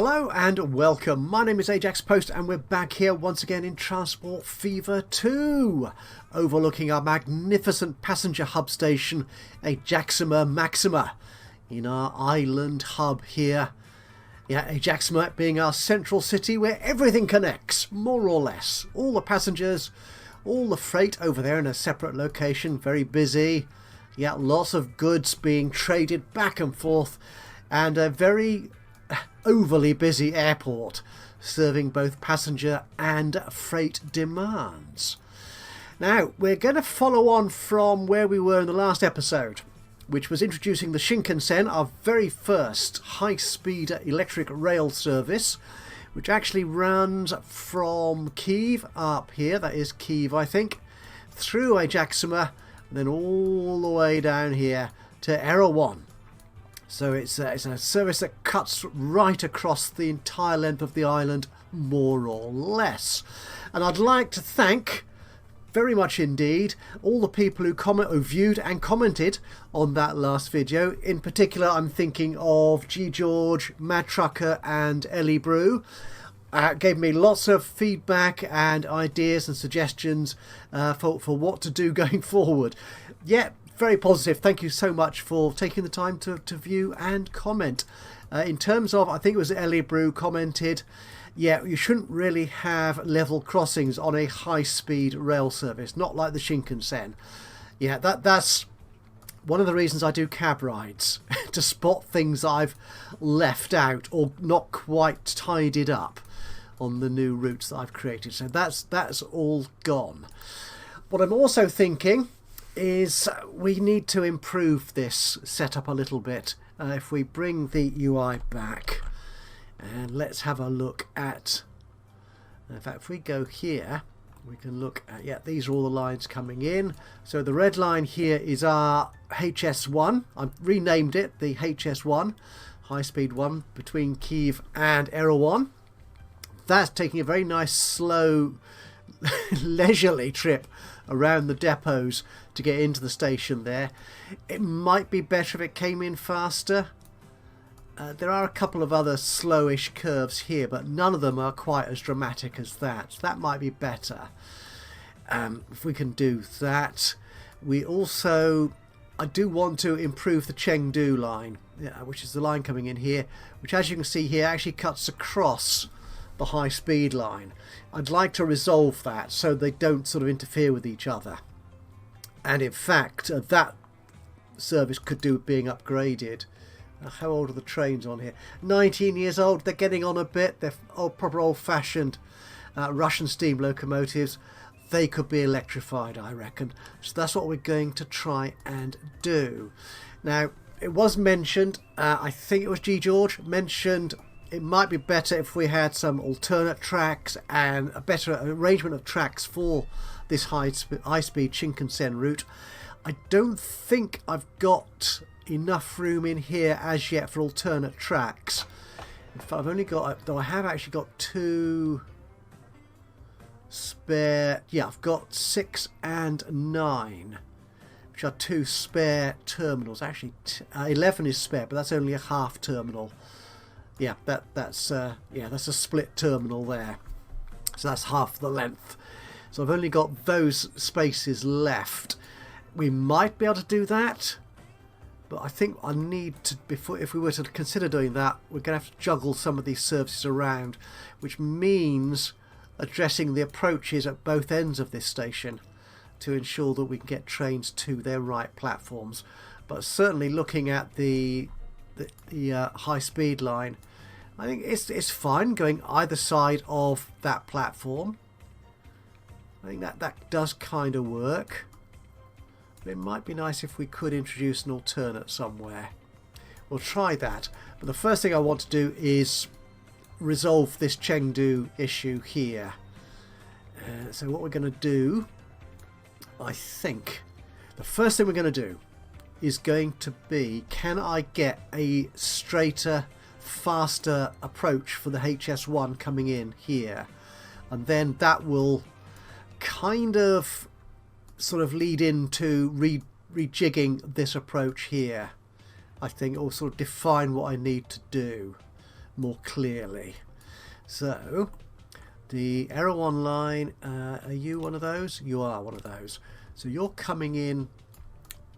Hello and welcome. My name is Ajaxpost and we're back here once again in Transport Fever 2, overlooking our magnificent passenger hub station, Ajaxima Maxima, in our island hub here. Yeah, Ajaxima being our central city where everything connects, more or less. All the passengers, all the freight over there in a separate location, very busy. Yeah, lots of goods being traded back and forth, and a very overly busy airport serving both passenger and freight demands. Now, we're going to follow on from where we were in the last episode, which was introducing the Shinkansen, our very first high-speed electric rail service, which actually runs from Kyiv up here, that is Kyiv I think, through Ajaxima, and then all the way down here to Erewhon. So it's a service that cuts right across the entire length of the island, more or less. And I'd like to thank, very much indeed, all the people who viewed and commented on that last video. In particular, I'm thinking of G. George, Mad Trucker and Ellie Brew. Gave me lots of feedback and ideas and suggestions for what to do going forward. Yeah, very positive. Thank you so much for taking the time to view and comment. In terms of, I think it was Ellie Brew commented, yeah, you shouldn't really have level crossings on a high-speed rail service, not like the Shinkansen. Yeah, that's one of the reasons I do cab rides, to spot things I've left out or not quite tidied up on the new routes that I've created. So that's all gone. What I'm also thinking is we need to improve this setup a little bit. If we bring the UI back and let's have a look at, in fact, if we go here, we can look at, yeah, these are all the lines coming in. So the red line here is our HS1. I've renamed it the HS1, high speed one between Kyiv and Erewhon. That's taking a very nice slow leisurely trip around the depots to get into the station there. It might be better if it came in faster. There are a couple of other slowish curves here, but none of them are quite as dramatic as that. So that might be better. If we can do that. We also, I do want to improve the Chengdu line, which is the line coming in here, which as you can see here actually cuts across the high speed line. I'd like to resolve that so they don't sort of interfere with each other. And in fact, that service could do with being upgraded. How old are the trains on here? 19 years old. They're getting on a bit. They're proper old-fashioned Russian steam locomotives. They could be electrified, I reckon. So that's what we're going to try and do. Now, it was mentioned, I think it was G. George, mentioned it might be better if we had some alternate tracks and a better arrangement of tracks for this high-speed Shinkansen route. I don't think I've got enough room in here as yet for alternate tracks. In fact, I've only got, though I have actually got two spare, yeah, I've got 6 and 9, which are two spare terminals. Actually, 11 is spare, but that's only a half terminal. Yeah, that's a split terminal there. So that's half the length. So I've only got those spaces left. We might be able to do that, but I think I need to, if we were to consider doing that, we're going to have to juggle some of these services around, which means addressing the approaches at both ends of this station to ensure that we can get trains to their right platforms. But certainly looking at the high speed line, I think it's fine going either side of that platform. I think that does kind of work. But it might be nice if we could introduce an alternate somewhere. We'll try that. But the first thing I want to do is resolve this Chengdu issue here. So what we're going to do, I think, the first thing we're going to do is going to be, can I get a straighter, faster approach for the HS1 coming in here? And then that will kind of sort of lead into rejigging this approach here, I think, or sort of define what I need to do. more clearly. So the Aero 1 line, are you one of those? You are one of those. So you're coming in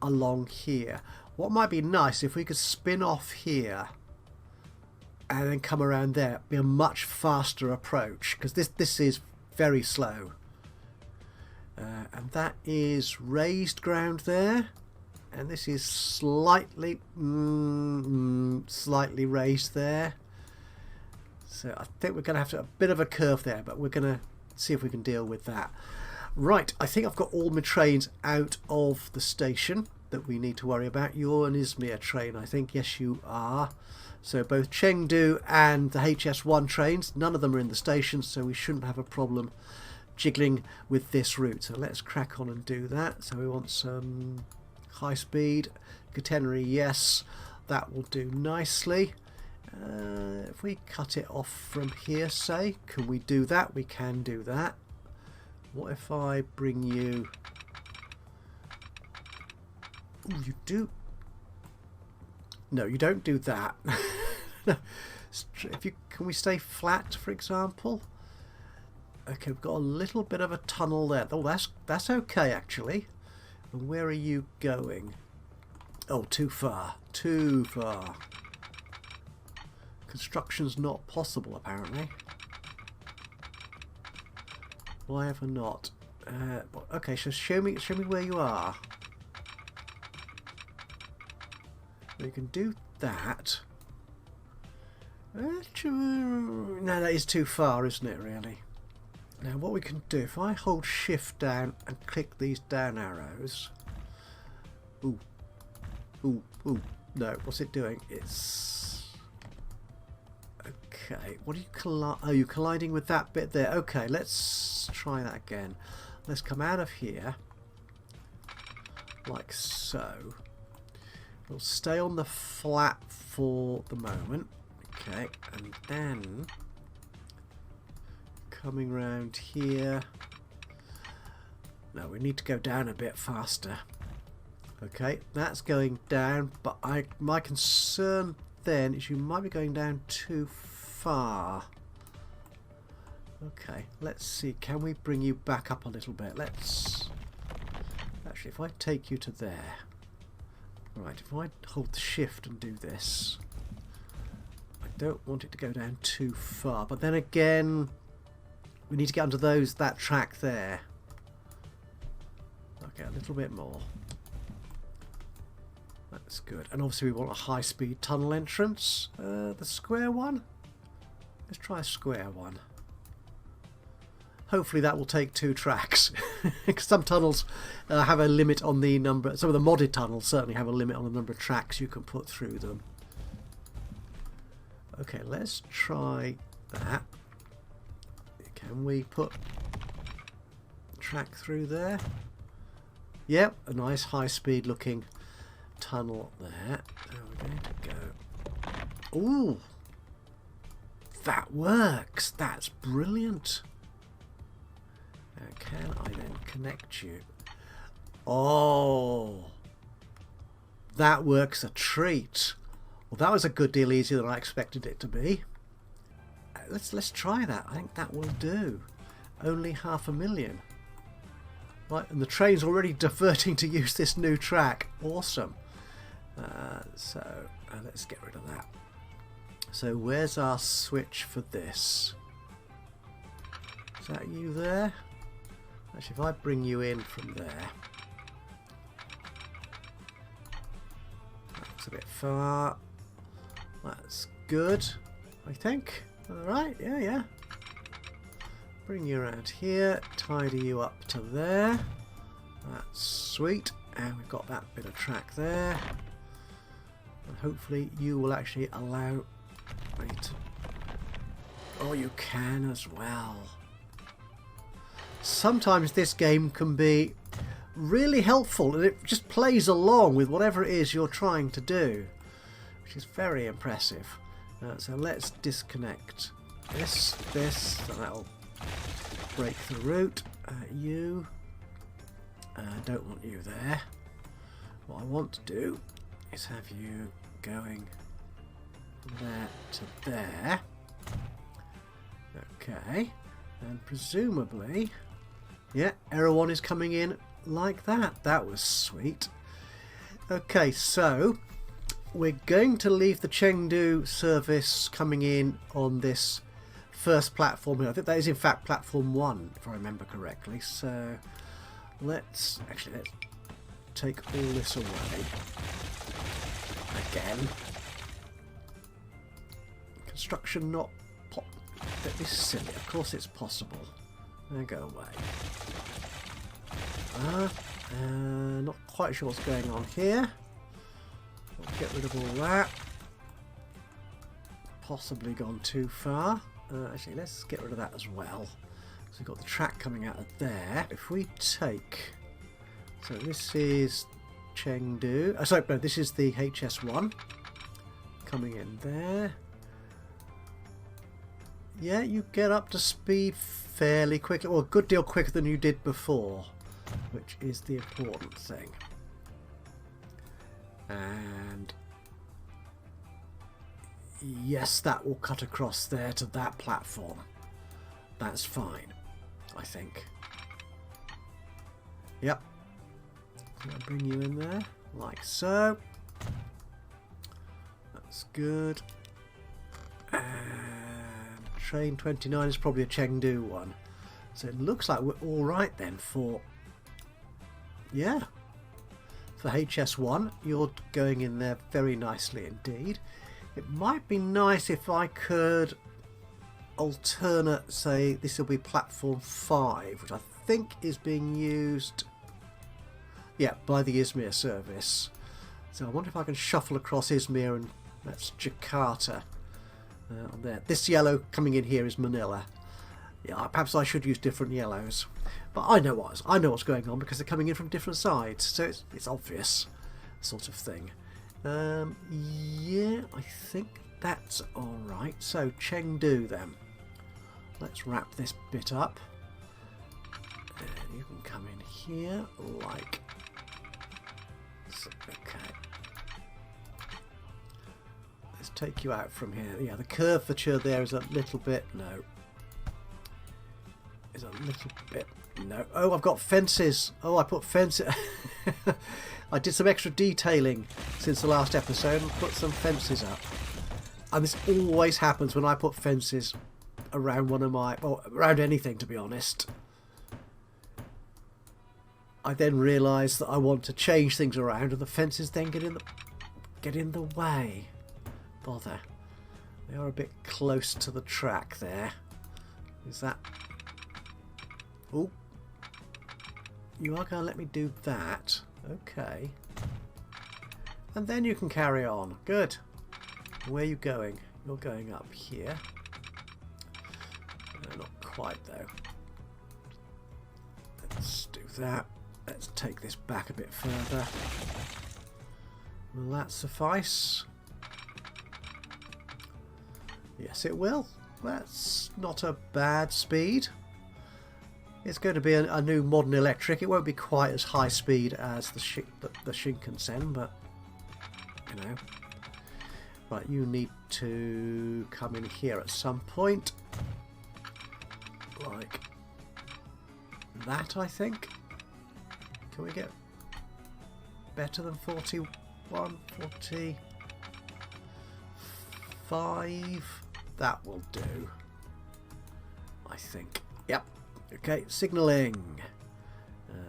along here. What might be nice if we could spin off here and then come around there. It'd be a much faster approach, because this is very slow. And that is raised ground there, and this is slightly slightly raised there. So I think we're going to have a bit of a curve there, but we're going to see if we can deal with that. Right, I think I've got all my trains out of the station that we need to worry about. You're an Izmir train, I think. Yes, you are. So both Chengdu and the HS1 trains, none of them are in the station, so we shouldn't have a problem jiggling with this route. So let's crack on and do that. So we want some high speed catenary, yes, that will do nicely. If we cut it off from here, say, can we do that? We can do that. What if I bring you... Oh, you do... No, you don't do that. If you, can we stay flat, for example? Okay, we've got a little bit of a tunnel there. Oh, that's okay, actually. And where are you going? Oh, too far. Too far. Construction's not possible, apparently. Why ever not? Okay, so show me where you are. You can do that. No, that is too far, isn't it, really? Now what we can do, if I hold shift down and click these down arrows. Ooh. Ooh, ooh. No, what's it doing? It's... Okay, what are you oh, you're colliding with that bit there. Okay, let's try that again. Let's come out of here. Like so. We'll stay on the flat for the moment. Okay, and then coming round here. No, we need to go down a bit faster. Okay, that's going down, but my concern then is you might be going down too far. Okay, let's see, can we bring you back up a little bit? Let's... Actually, if I take you to there... Right, if I hold the shift and do this, I don't want it to go down too far, but then again we need to get onto that track there. Okay, a little bit more. That's good. And obviously we want a high-speed tunnel entrance. The square one? Let's try a square one. Hopefully that will take 2 tracks. Because some tunnels have a limit on the number. Some of the modded tunnels certainly have a limit on the number of tracks you can put through them. Okay, let's try that. Can we put a track through there? Yep, a nice high-speed looking tunnel there. So we're going to go... Ooh! That works! That's brilliant! Can I then connect you? Oh, that works a treat. Well, that was a good deal easier than I expected it to be. Let's try that. I think that will do. Only 500,000. Right, and the train's already diverting to use this new track. Awesome. So let's get rid of that. So where's our switch for this? Is that you there? Actually, if I bring you in from there, that's a bit far. That's good, I think. Alright, yeah. Bring you around here, tidy you up to there. That's sweet. And we've got that bit of track there. And hopefully you will actually allow me to... Oh, you can as well. Sometimes this game can be really helpful and it just plays along with whatever it is you're trying to do, which is very impressive. So let's disconnect this, and that'll break the route. You, don't want you there. What I want to do is have you going from there to there. Okay, and presumably, yeah, error 1 is coming in like that. That was sweet. Okay, so we're going to leave the Chengdu service coming in on this first platform here. I think that is in fact platform 1, if I remember correctly. So let's take all this away again. Construction not pop. That is silly. Of course it's possible. Now go away. Not quite sure what's going on here. I'll get rid of all that. Possibly gone too far. Actually, let's get rid of that as well. So we've got the track coming out of there. If we take... So this is Chengdu. Oh, sorry, no, this is the HS1 coming in there. Yeah, you get up to speed fairly quickly. Well, a good deal quicker than you did before, which is the important thing. And yes, that will cut across there to that platform. That's fine, I think. Yep. Can I bring you in there? Like so. That's good. And train 29 is probably a Chengdu one. So it looks like we're alright then for... Yeah. For HS1, you're going in there very nicely indeed. It might be nice if I could alternate, say, this will be platform 5, which I think is being used, yeah, by the Izmir service. So I wonder if I can shuffle across Izmir, and that's Jakarta on there. This yellow coming in here is Manila. Yeah, perhaps I should use different yellows, but I know what's going on because they're coming in from different sides, so it's obvious, sort of thing. Yeah, I think that's all right. So Chengdu then. Let's wrap this bit up, and you can come in here like so. Okay. Let's take you out from here. Yeah, the curvature there is a little bit no. Oh, I've got fences. Oh, I put fences. I did some extra detailing since the last episode and put some fences up. And this always happens when I put fences around one of my... Well, around anything, to be honest. I then realise that I want to change things around and the fences then get in the way. Bother. They are a bit close to the track there. Is that... Oh. You are going to let me do that. Okay. And then you can carry on. Good. Where are you going? You're going up here. No, not quite though. Let's do that. Let's take this back a bit further. Will that suffice? Yes, it will. That's not a bad speed. It's going to be a new modern electric. It won't be quite as high speed as the Shinkansen, but you know. Right, you need to come in here at some point, like that. I think. Can we get better than 41, 45? That will do, I think. Yep. Okay, signalling.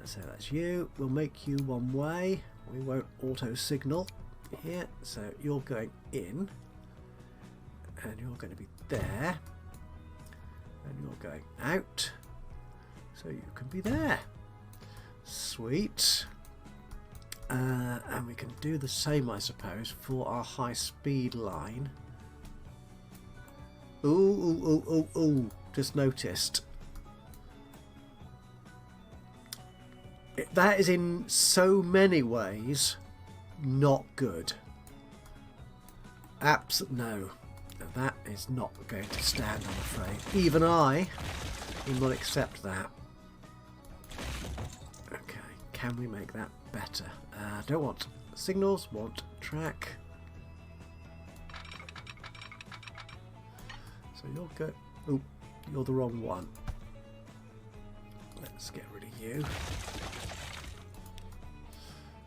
So that's you. We'll make you one way. We won't auto signal here. So you're going in, and you're going to be there, and you're going out. So you can be there. Sweet. And we can do the same, I suppose, for our high-speed line. Ooh. Just noticed. That is in so many ways not good. No. That is not going to stand, I'm afraid. Even I will not accept that. Okay, can we make that better? Don't want signals, want track. So you'll go... Oh, you're the wrong one. Let's get rid of you.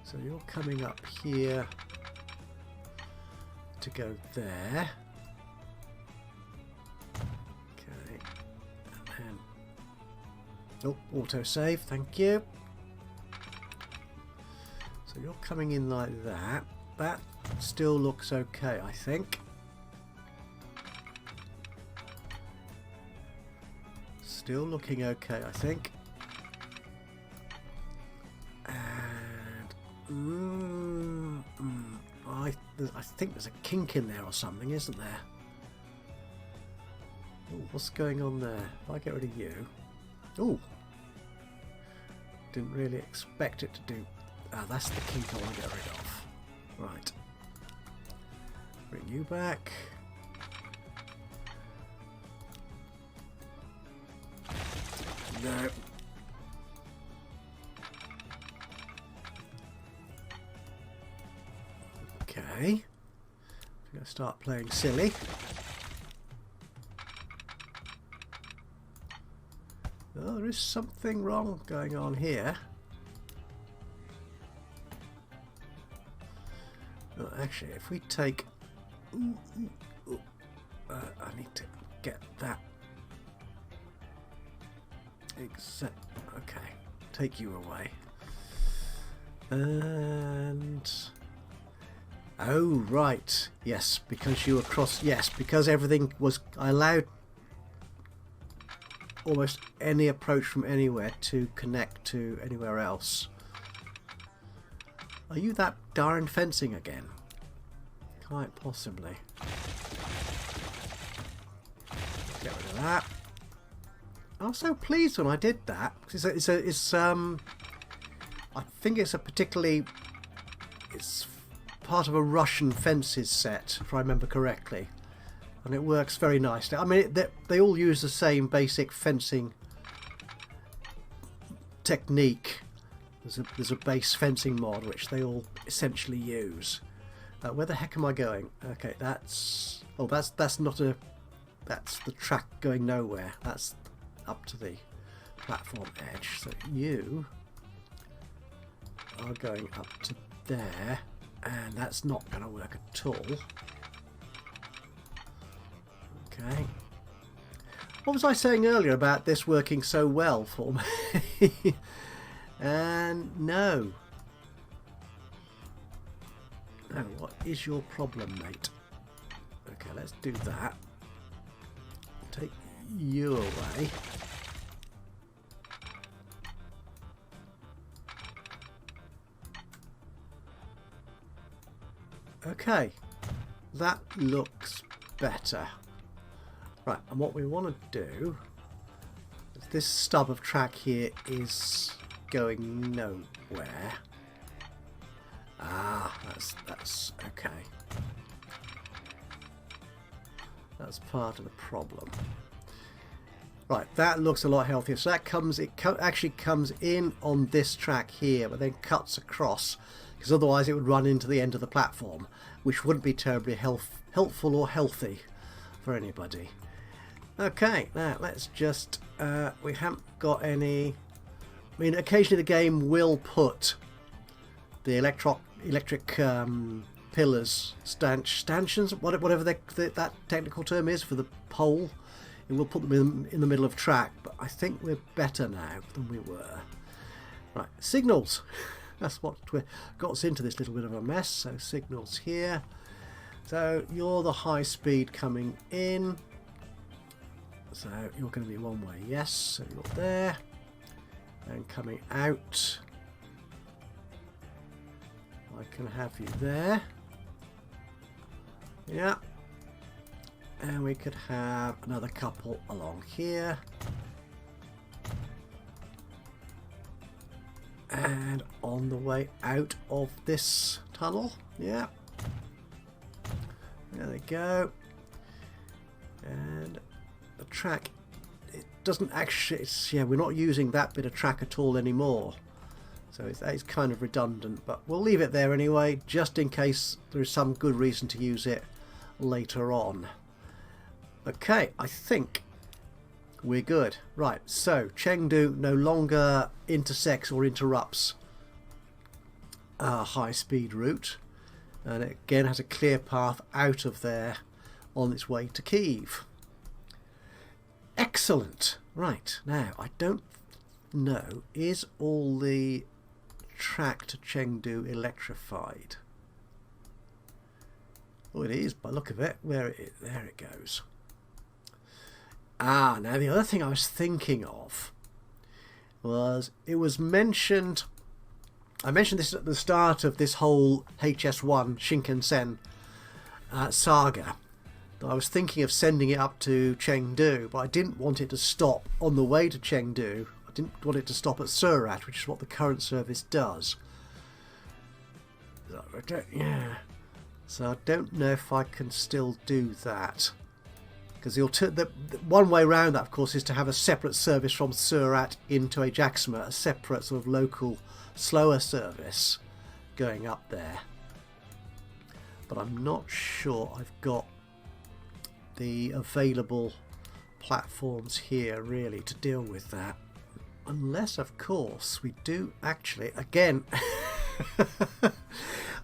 So you're coming up here to go there. Okay. And then... Oh, autosave, thank you. So you're coming in like that. That still looks okay, I think. Still looking okay, I think. And I think there's a kink in there or something, isn't there? Ooh, what's going on there? If I get rid of you. Ooh. Didn't really expect it to do. Ah, that's the kink I want to get rid of. Right. Bring you back. No. Okay. I'm going to start playing silly. Oh, there is something wrong going on here. Oh, actually, if we take... I need to get that... Okay, take you away. And... Oh, right. Yes, because you were cross... Yes, because everything was... I allowed almost any approach from anywhere to connect to anywhere else. Are you that darn fencing again? Quite possibly. Get rid of that. I was so pleased when I did that. It's I think it's a particularly... It's part of a Russian fences set, if I remember correctly. And it works very nicely. I mean, they all use the same basic fencing technique. There's a base fencing mod which they all essentially use. Where the heck am I going? Okay, that's... Oh, that's not a... That's the track going nowhere. That's up to the platform edge. So you are going up to there. And that's not going to work at all. Okay. What was I saying earlier about this working so well for me? And no. No, what is your problem, mate? Okay, let's do that. Take you away. Okay, that looks better. Right, and what we want to do is this stub of track here is going nowhere. Ah, that's okay. That's part of the problem. Right, that looks a lot healthier. So that actually comes in on this track here, but then cuts across, because otherwise it would run into the end of the platform, which wouldn't be terribly helpful or healthy for anybody. Okay, now let's just... we haven't got any... I mean, occasionally the game will put the electric pillars, stanchions, whatever that technical term is for the pole. It will put them in the middle of track, but I think we're better now than we were. Right, signals. That's what got us into this little bit of a mess. So signals here. So you're the high speed coming in. So you're going to be one way, yes. So you're there. And coming out. I can have you there. Yeah. And we could have another couple along here. And on the way out of this tunnel. Yeah. There they go. And the track, it doesn't actually, we're not using that bit of track at all anymore. So it's kind of redundant, but we'll leave it there anyway, just in case there's some good reason to use it later on. Okay, I think we're good. Right, so Chengdu no longer intersects or interrupts our high-speed route, and it again has a clear path out of there on its way to Kyiv. Excellent. Right, now I don't know, is all the track to Chengdu electrified? Oh, it is by the look of it. There it goes. Ah, now the other thing I was thinking of was, it was mentioned, I mentioned this at the start of this whole HS1 Shinkansen saga, that I was thinking of sending it up to Chengdu, but I didn't want it to stop on the way to Chengdu. I didn't want it to stop at Surat, which is what the current service does. So I don't know if I can still do that. Because the one way around that, of course, is to have a separate service from Surat into Ajaxpost, a separate sort of local, slower service going up there. But I'm not sure I've got the available platforms here really to deal with that. Unless, of course, we do actually, again,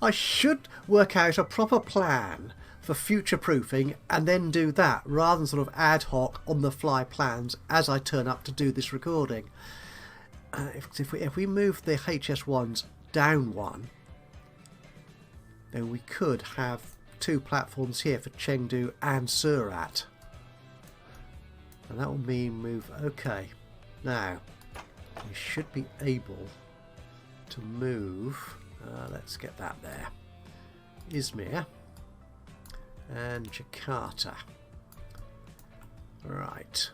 I should work out a proper plan for future-proofing and then do that, rather than sort of ad hoc on-the-fly plans as I turn up to do this recording. If we move the HS1s down one, then we could have two platforms here for Chengdu and Surat. And that will mean move... Okay, now we should be able to move... let's get that there. Izmir and Jakarta. Right.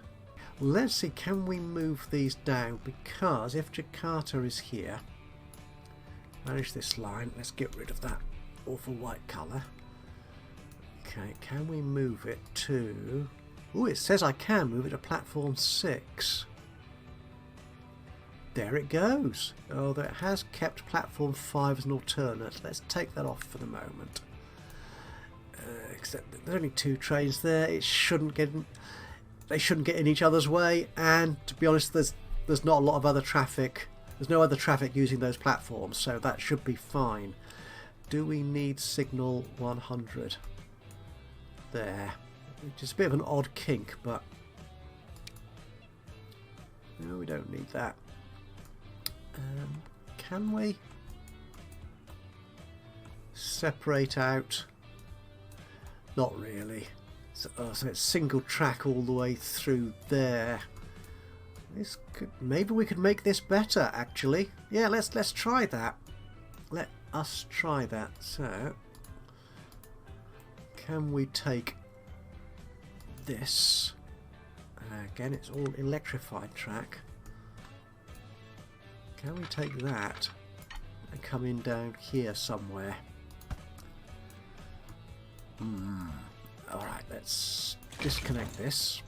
Let's see, can we move these down? Because if Jakarta is here, manage this line. Let's get rid of that awful white colour. Okay, can we move it to... Oh, it says I can move it to platform 6. There it goes. Although it has kept platform 5 as an alternate. Let's take that off for the moment. Except there's only 2 trains there. It shouldn't get in, they shouldn't get in each other's way, and to be honest, there's not a lot of other traffic. There's no other traffic using those platforms, so that should be fine. Do we need signal 100 there? Which is a bit of an odd kink, but no, we don't need that. Can we separate out? Not really. So it's single track all the way through there. This could, maybe we could make this better, actually. Yeah, let's try that. Let us try that. So, can we take this? Again, it's all electrified track. Can we take that and come in down here somewhere? Alright, let's disconnect this.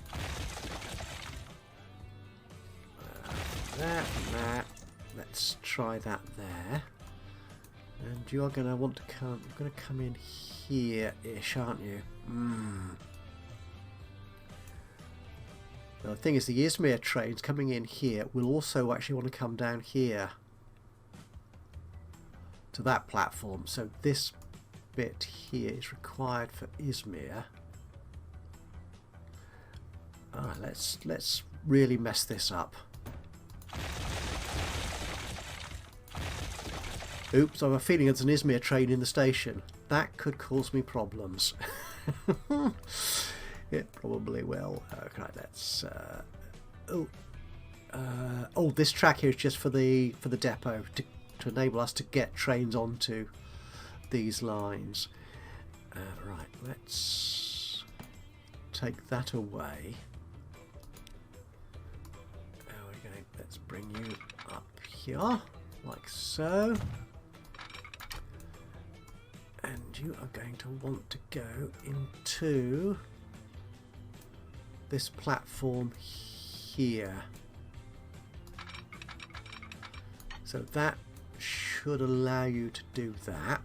That and that. Let's try that there. And you are going to want to come... You're going to come in here-ish, aren't you? The thing is, the Izmir trains coming in here will also actually want to come down here to that platform. So this bit here is required for Izmir. Alright, let's really mess this up. Oops, I have a feeling there's an Izmir train in the station. That could cause me problems. It probably will. Okay, let's. This track here is just for the depot to enable us to get trains onto these lines. Right, let's take that away. Let's bring you up here, like so. And you are going to want to go into this platform here. So that should allow you to do that.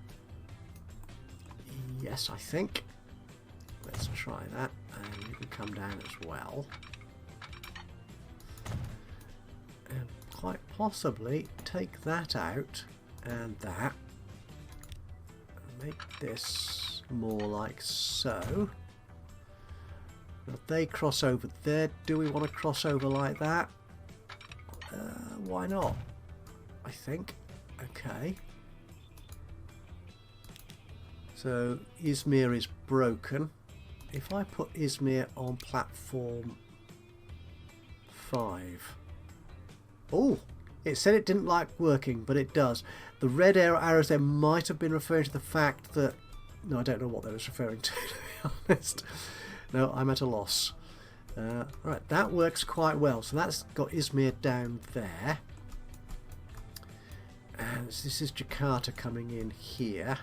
Yes, I think. Let's try that. And you can come down as well. And quite possibly take that out and that. Make this more like so. Now they cross over there. Do we want to cross over like that? Why not? I think. Okay. So Izmir is broken. If I put Izmir on platform 5. Oh, it said it didn't like working, but it does. The red arrows there might have been referring to the fact that... No, I don't know what they was referring to be honest. No, I'm at a loss. Right, that works quite well. So that's got Izmir down there. And this is Jakarta coming in here.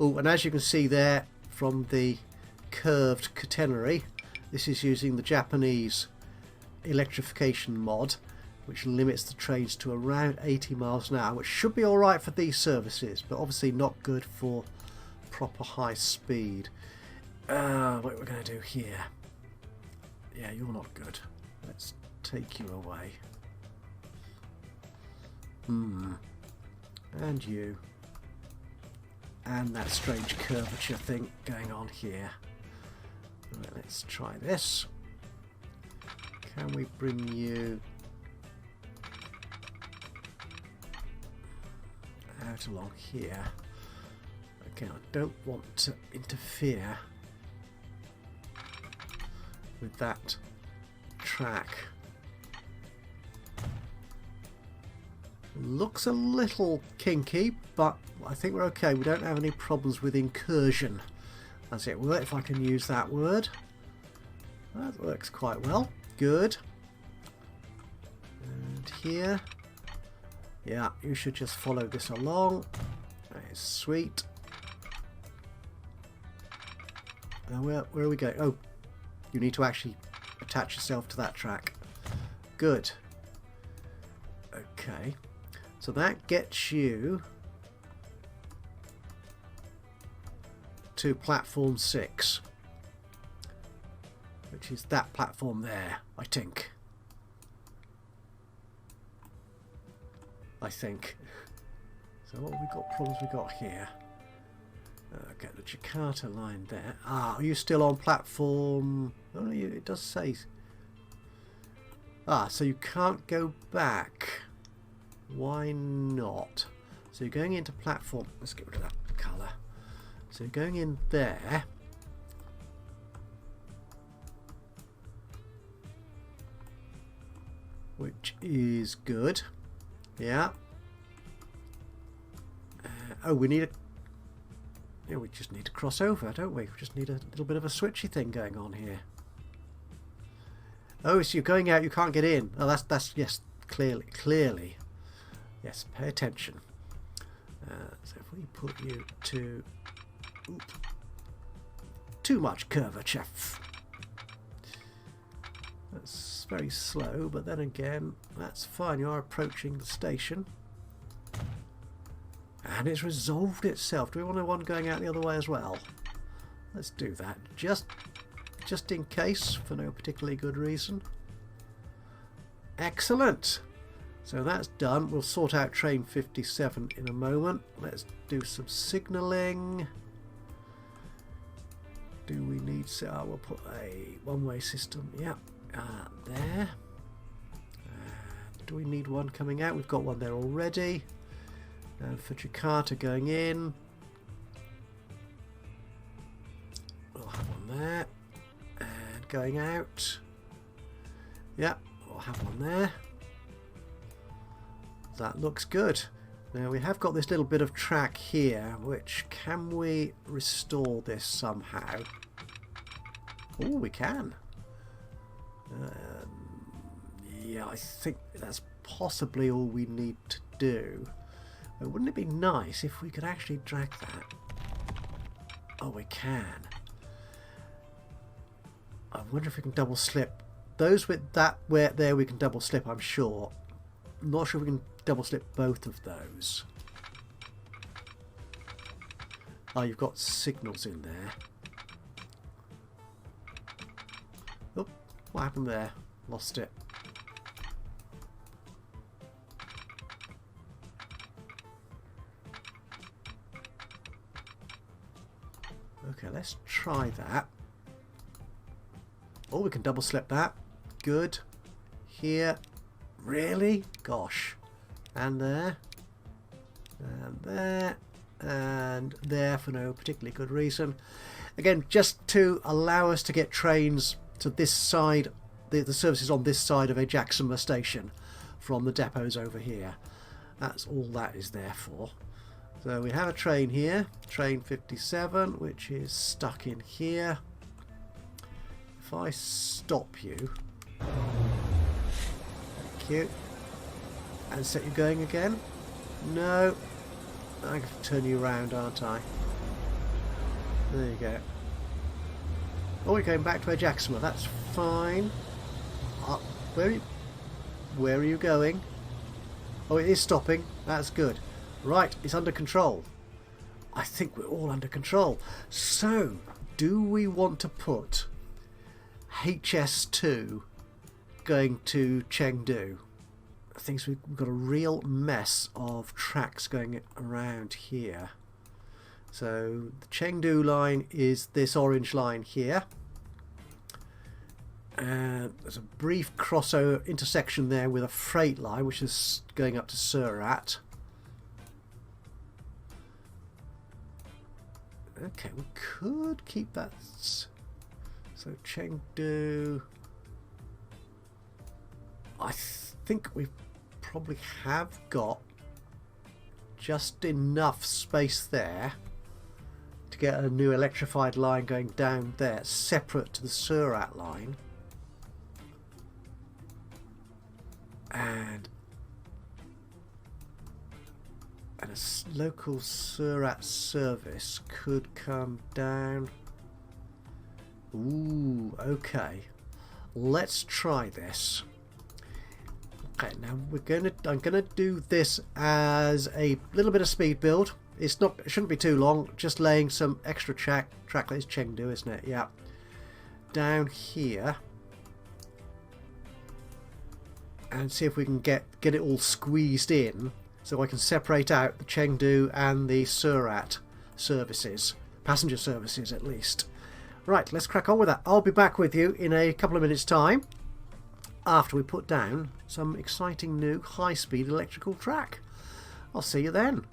Oh, and as you can see there from the curved catenary, this is using the Japanese electrification mod, which limits the trains to around 80 miles an hour, which should be alright for these services, but obviously not good for proper high speed. What we're going to do here. Yeah, you're not good. Let's take you away. And you. And that strange curvature thing going on here. Right, let's try this. Can we bring you out along here? Okay, I don't want to interfere with that track. Looks a little kinky, but I think we're okay. We don't have any problems with incursion, as it were, if I can use that word. That works quite well. Good. And here. Yeah, you should just follow this along. That is sweet. Now where are we going? Oh, you need to actually attach yourself to that track. Good. Okay. So that gets you to platform 6, which is that platform there, I think. So what have we got? Problems we got here? Okay, the Jakarta line there. Ah, are you still on platform? Oh no, it does say. Ah, so you can't go back. Why not? So you're going into platform. Let's get rid of that colour. So you're going in there. Which is good. Yeah. Oh, we need a... Yeah, we just need to cross over, don't we? We just need a little bit of a switchy thing going on here. Oh, so you're going out, you can't get in. Oh, that's yes, clearly. Yes, pay attention. So if we put you to... Oop, too much curvature. That's very slow, but then again, that's fine. You are approaching the station. And it's resolved itself. Do we want one going out the other way as well? Let's do that. Just in case, for no particularly good reason. Excellent. So that's done. We'll sort out train 57 in a moment. Let's do some signalling. Do we need... we'll put a one-way system. Yeah. There. Do we need one coming out? We've got one there already. And for Jakarta going in, we'll have one there. And going out, yeah, we'll have one there. That looks good. Now we have got this little bit of track here, which can we restore this somehow? Oh, we can. Yeah, I think that's possibly all we need to do. But wouldn't it be nice if we could actually drag that? Oh, we can. I wonder if we can double slip. Those with that where there we can double slip, I'm sure. I'm not sure if we can double slip both of those. Oh, you've got signals in there. What happened there? Lost it. Okay, let's try that. Oh, we can double slip that. Good. Here. Really? Gosh. And there. And there. And there for no particularly good reason. Again, just to allow us to get trains to this side, the services on this side of Ajaxpost station from the depots over here. That's all that is there for. So we have a train here, train 57, which is stuck in here. If I stop you, thank you, and set you going again. No, I can turn you around, aren't I? There you go. Oh, we're going back to Ajaxpost. That's fine. Where are you going? Oh, it is stopping. That's good. Right, it's under control. I think we're all under control. So, do we want to put HS2 going to Chengdu? I think we've got a real mess of tracks going around here. So, the Chengdu line is this orange line here. And there's a brief crossover intersection there with a freight line, which is going up to Surat. Okay, we could keep that. So Chengdu, I think we probably have got just enough space there to get a new electrified line going down there, separate to the Surat line. And a local Surat service could come down. Ooh, okay. Let's try this. Okay, now I'm gonna do this as a little bit of speed build. It shouldn't be too long. Just laying some extra track. That is Chengdu, isn't it? Yeah. Down here. And see if we can get it all squeezed in, so I can separate out the Chengdu and the Surat services, passenger services at least. Right, let's crack on with that. I'll be back with you in a couple of minutes' time after we put down some exciting new high-speed electrical track. I'll see you then.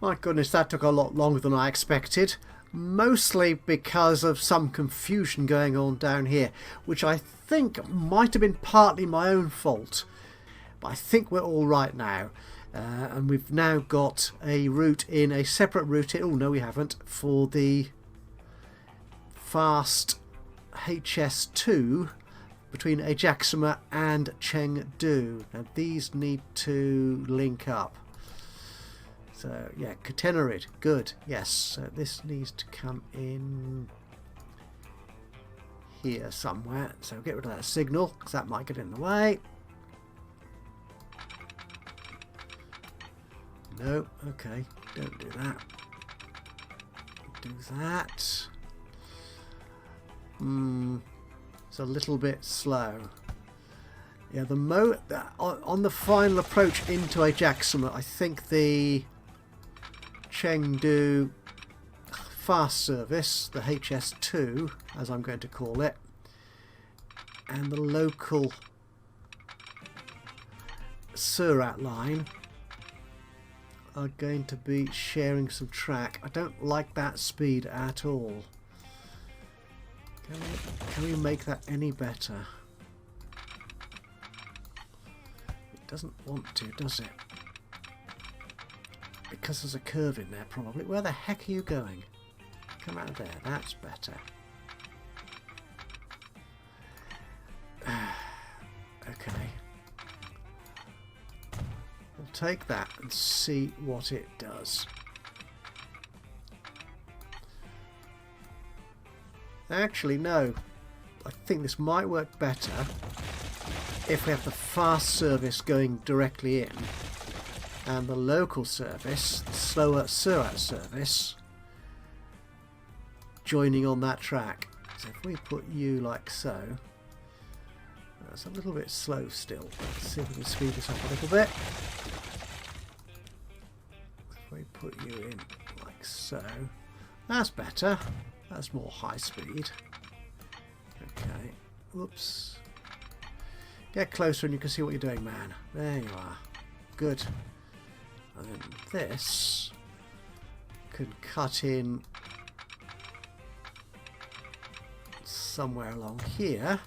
My goodness, that took a lot longer than I expected. Mostly because of some confusion going on down here, which I think might have been partly my own fault. But I think we're all right now. And we've now got a route in, a separate route in, oh no we haven't, for the fast HS2 between Ajaxpost and Chengdu. Now these need to link up. So yeah, catenary, good, yes. So this needs to come in here somewhere. So get rid of that signal because that might get in the way. No, okay, don't do that. Do that. It's a little bit slow. Yeah, on the final approach into Ajaxpost, I think the Chengdu fast service, the HS2, as I'm going to call it, and the local Surat line are going to be sharing some track. I don't like that speed at all. Can we make that any better? It doesn't want to, does it? Because there's a curve in there probably. Where the heck are you going? Come out of there, that's better. Okay. We'll take that and see what it does. Actually, no. I think this might work better if we have the fast service going directly in and the local service, the slower Surat service, joining on that track. So if we put you like so, that's a little bit slow still. Let's see if we can speed this up a little bit. If we put you in like so, that's better. That's more high speed. Okay. Whoops. Get closer and you can see what you're doing, man. There you are. Good. And then this can cut in somewhere along here.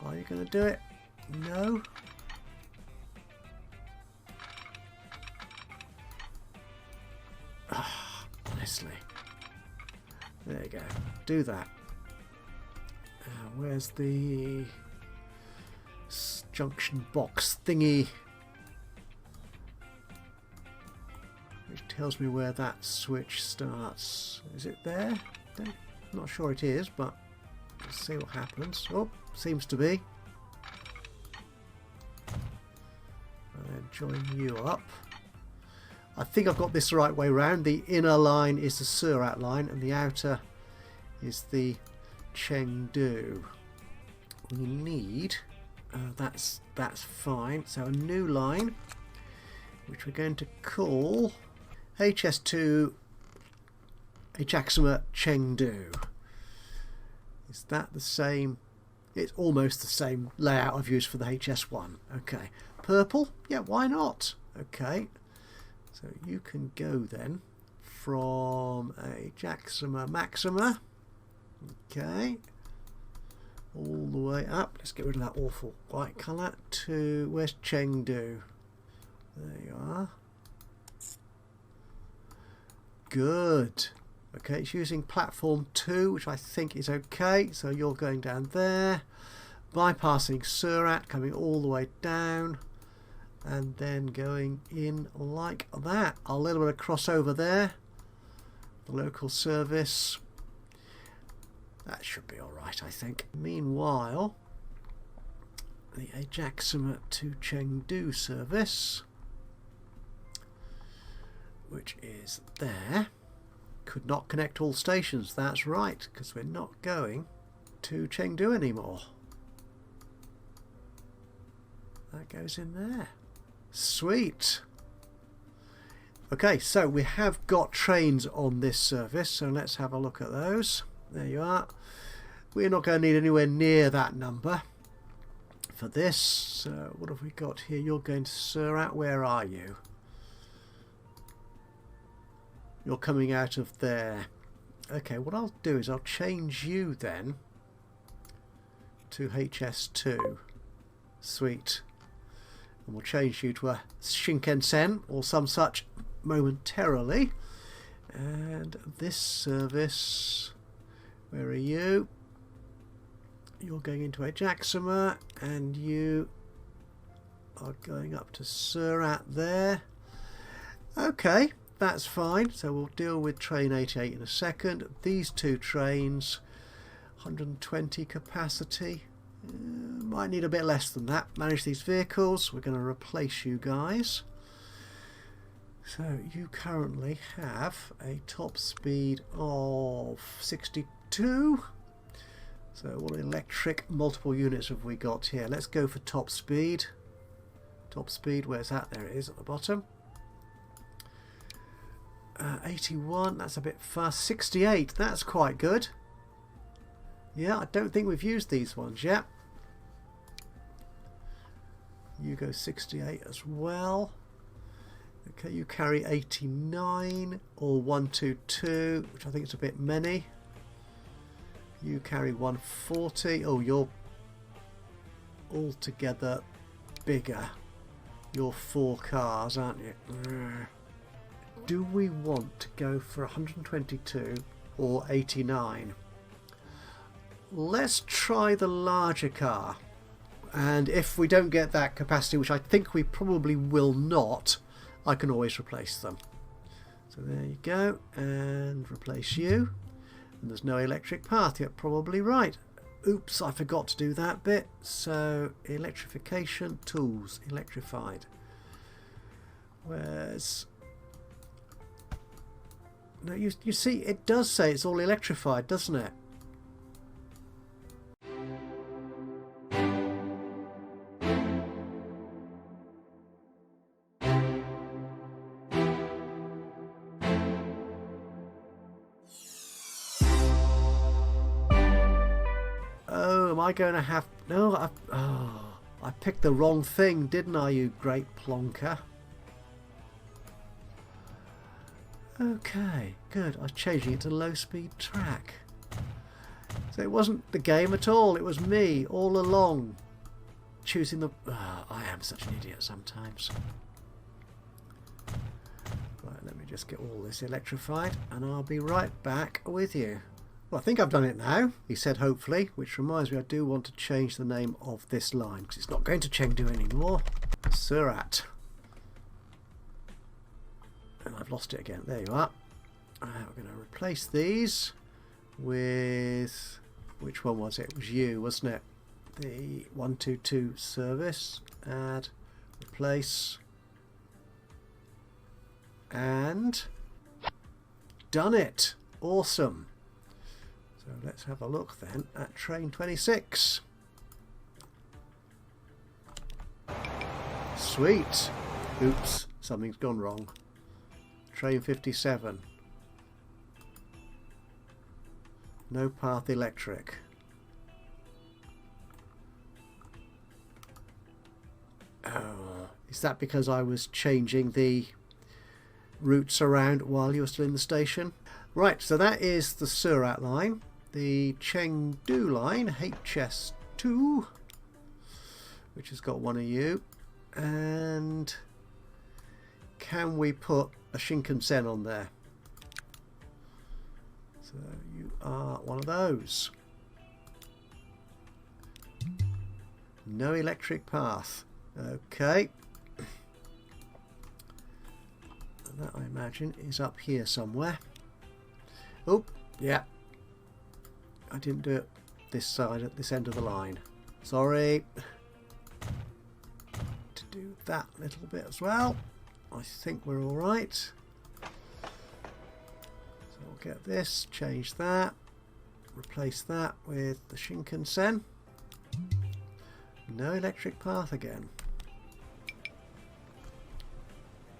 Are you going to do it? No. Honestly. There you go. Do that. Where's the junction box thingy? Which tells me where that switch starts. Is it there? I'm not sure it is, but let's see what happens. Oh, seems to be. And then join you up. I think I've got this the right way round. The inner line is the Surat line and the outer is the Chengdu. We need, that's fine, so a new line which we're going to call HS2 Ajaxpost Chengdu. Is that the same? It's almost the same layout I've used for the HS1. Okay, purple, yeah, why not? Okay. So you can go then from Ajaxpost Maxima, okay, all the way up. Let's get rid of that awful white colour to where's Chengdu? There you are. Good. Okay, it's using platform 2, which I think is okay. So you're going down there, bypassing Surat, coming all the way down. And then going in like that. A little bit of crossover there. The local service. That should be alright, I think. Meanwhile, the Ajaxpost to Chengdu service, which is there, could not connect all stations. That's right, because we're not going to Chengdu anymore. That goes in there. Sweet. Okay, so we have got trains on this service, so let's have a look at those. There you are. We're not going to need anywhere near that number. for this. So what have we got here? You're going to Surat. Where are you? You're coming out of there. Okay, what I'll do is I'll change you then to HS2. Sweet. And we'll change you to a Shinkansen or some such momentarily. And this service, where are you? You're going into Ajaxpost and you are going up to Surat there. Okay, that's fine. So we'll deal with train 88 in a second. These two trains, 120 capacity. Might need a bit less than that. Manage these vehicles. We're going to replace you guys. So you currently have a top speed of 62. So what electric multiple units have we got here? Let's go for top speed. Top speed, where's that? There it is at the bottom. 81, that's a bit fast. 68, that's quite good. Yeah, I don't think we've used these ones yet. You go 68 as well. Okay, you carry 89 or 122, which I think is a bit many. You carry 140. Oh, you're altogether bigger. You're 4 cars, aren't you? Do we want to go for 122 or 89? Let's try the larger car. And if we don't get that capacity, which I think we probably will not, I can always replace them. So there you go, and replace you. And there's no electric path yet, probably right. Oops, I forgot to do that bit. So electrification tools, electrified. Where's... No, you see, it does say it's all electrified, doesn't it? Am I going to have... No, I picked the wrong thing, didn't I, you great plonker? Okay, good. I was changing it to low speed track. So it wasn't the game at all, it was me all along choosing the... I am such an idiot sometimes. Right, let me just get all this electrified and I'll be right back with you. Well, I think I've done it now, he said hopefully, which reminds me I do want to change the name of this line because it's not going to Chengdu anymore. Surat. And I've lost it again. There you are. We're going to replace these with... Which one was it? It was you, wasn't it? The 122 service. Add. Replace. And... Done it! Awesome! So let's have a look then at train 26. Sweet! Oops, something's gone wrong. Train 57. No path electric. Oh, is that because I was changing the routes around while you were still in the station? Right, so that is the Surat line. The Chengdu line, HS2, which has got one of you. And can we put a Shinkansen on there? So you are one of those. No electric path. Okay. And that I imagine is up here somewhere. Oh, yeah. I didn't do it this side at this end of the line. Sorry. To do that little bit as well. I think we're all right. So we'll get this, change that, replace that with the Shinkansen. No electric path again.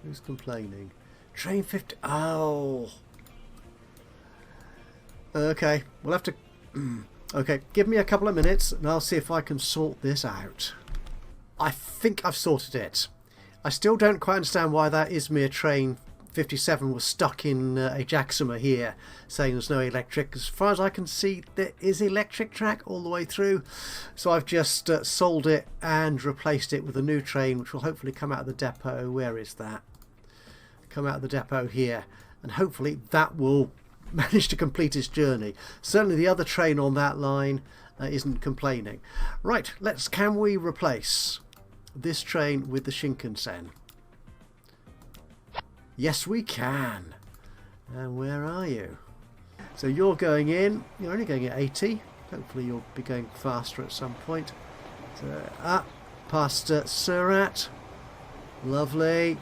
Who's complaining? Train 50. Oh. Okay, we'll have to... Okay, give me a couple of minutes and I'll see if I can sort this out. I think I've sorted it. I still don't quite understand why that Izmir train 57 was stuck in Ajaxpost here, saying there's no electric. As far as I can see, there is electric track all the way through. So I've just sold it and replaced it with a new train, which will hopefully come out of the depot. Where is that? Come out of the depot here. And hopefully that will manage to complete its journey. Certainly the other train on that line isn't complaining. Right, can we replace this train with the Shinkansen? Yes, we can. And where are you? So you're going in. You're only going at 80. Hopefully you'll be going faster at some point. So, past Surat. Lovely.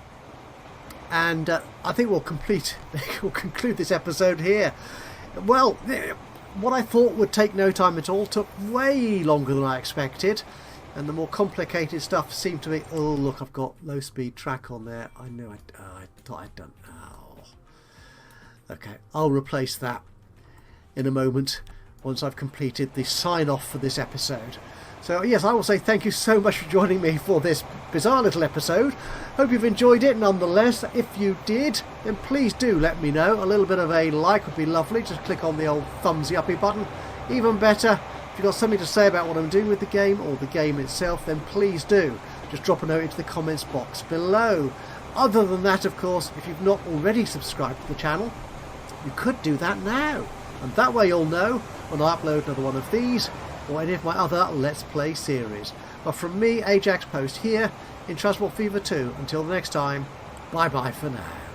And I think we'll conclude this episode here. Well, what I thought would take no time at all took way longer than I expected. And the more complicated stuff seemed to be... Oh, look, I've got low-speed track on there. I knew I thought I'd done... Oh. Okay, I'll replace that in a moment once I've completed the sign-off for this episode. So, yes, I will say thank you so much for joining me for this bizarre little episode. Hope you've enjoyed it nonetheless. If you did, then please do let me know. A little bit of a like would be lovely. Just click on the old thumbsy uppy button. Even better, if you've got something to say about what I'm doing with the game or the game itself, then please do. Just drop a note into the comments box below. Other than that, of course, if you've not already subscribed to the channel, you could do that now. And that way you'll know when I upload another one of these or any of my other Let's Play series. But from me, Ajaxpost, here in Transport Fever 2, until the next time, bye-bye for now.